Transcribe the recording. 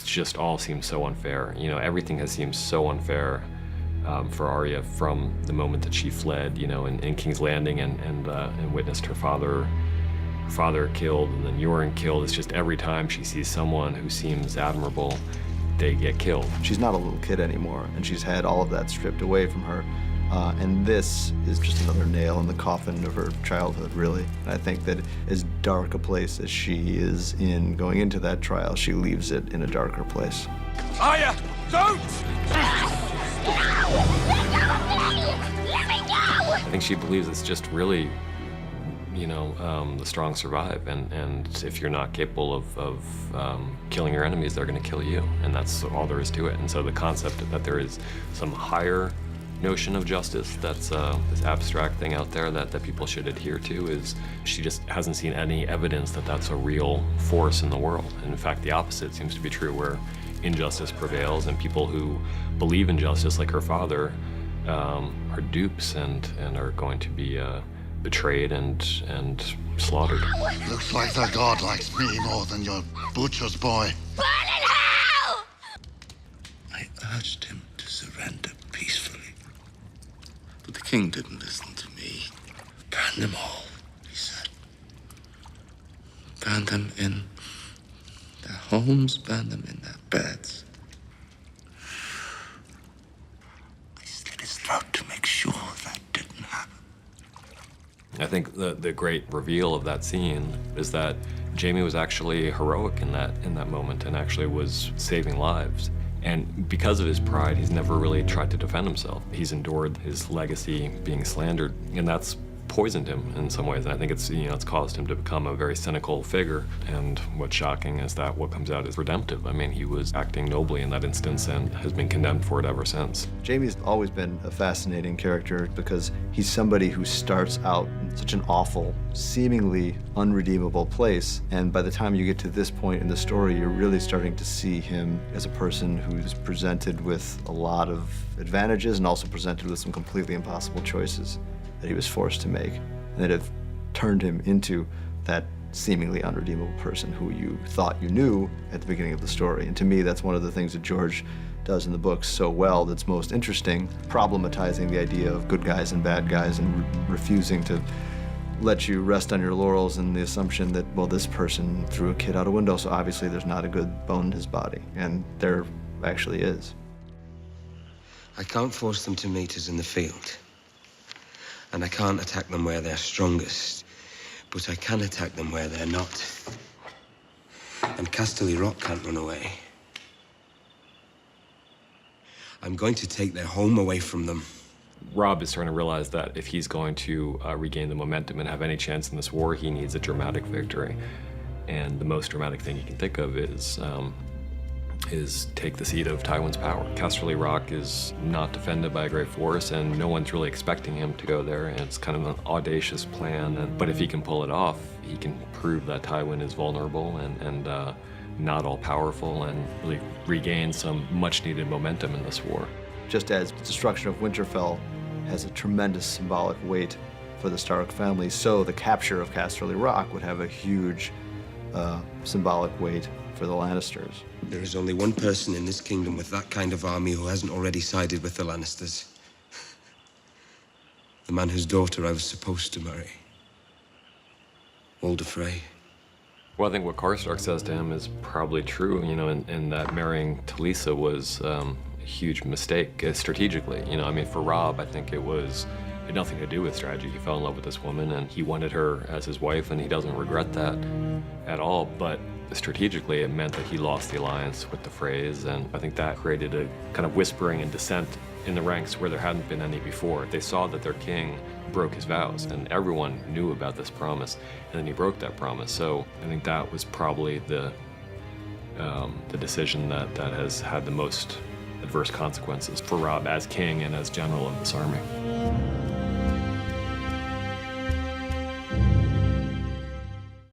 just all seems so unfair. You know, everything has seemed so unfair for Arya from the moment that she fled, you know, in King's Landing and witnessed her father killed and then Yoren killed. It's just every time she sees someone who seems admirable, they get killed. She's not a little kid anymore, and she's had all of that stripped away from her. And this is just another nail in the coffin of her childhood, really. And I think that as dark a place as she is in going into that trial, she leaves it in a darker place. Arya, don't! Let me go! I think she believes it's just really, you know, the strong survive, and if you're not capable of killing your enemies, they're going to kill you, and that's all there is to it. And so the concept that there is some higher notion of justice that's this abstract thing out there that people should adhere to is she just hasn't seen any evidence that that's a real force in the world. And in fact, the opposite seems to be true, where injustice prevails and people who believe in justice, like her father, are dupes and are going to be betrayed and slaughtered. Looks like the god likes me more than your butcher's boy. Burn in hell! I urged him to surrender peacefully. But the king didn't listen to me. Burn them all, he said. Burn them in their homes, burn them in their beds. I slit his throat to make sure that didn't happen. I think the great reveal of that scene is that Jaime was actually heroic in that moment and actually was saving lives. And because of his pride, he's never really tried to defend himself. He's endured his legacy being slandered, and that's poisoned him in some ways. And I think it's, you know, it's caused him to become a very cynical figure. And what's shocking is that what comes out is redemptive. I mean, he was acting nobly in that instance and has been condemned for it ever since. Jaime's always been a fascinating character because he's somebody who starts out in such an awful, seemingly unredeemable place. And by the time you get to this point in the story, you're really starting to see him as a person who's presented with a lot of advantages and also presented with some completely impossible choices that he was forced to make, and that have turned him into that seemingly unredeemable person who you thought you knew at the beginning of the story. And to me, that's one of the things that George does in the book so well that's most interesting, problematizing the idea of good guys and bad guys and refusing to let you rest on your laurels and the assumption that, well, this person threw a kid out a window, so obviously there's not a good bone in his body. And there actually is. I can't force them to meet us in the field. And I can't attack them where they're strongest, but I can attack them where they're not. And Casterly Rock can't run away. I'm going to take their home away from them. Robb is starting to realize that if he's going to regain the momentum and have any chance in this war, he needs a dramatic victory. And the most dramatic thing he can think of is take the seat of Tywin's power. Casterly Rock is not defended by a great force, and no one's really expecting him to go there, and it's kind of an audacious plan. But if he can pull it off, he can prove that Tywin is vulnerable and not all-powerful, and really regain some much-needed momentum in this war. Just as the destruction of Winterfell has a tremendous symbolic weight for the Stark family, so the capture of Casterly Rock would have a huge symbolic weight for the Lannisters. There is only one person in this kingdom with that kind of army who hasn't already sided with the Lannisters. The man whose daughter I was supposed to marry. Walder Frey. Well, I think what Karstark says to him is probably true, you know, in that marrying Talisa was a huge mistake strategically. You know, I mean, for Robb, I think it had nothing to do with strategy. He fell in love with this woman and he wanted her as his wife, and he doesn't regret that at all. But strategically, it meant that he lost the alliance with the Freys, and I think that created a kind of whispering and dissent in the ranks where there hadn't been any before. They saw that their king broke his vows, and everyone knew about this promise, and then he broke that promise. So I think that was probably the decision that has had the most adverse consequences for Robb as king and as general of this army.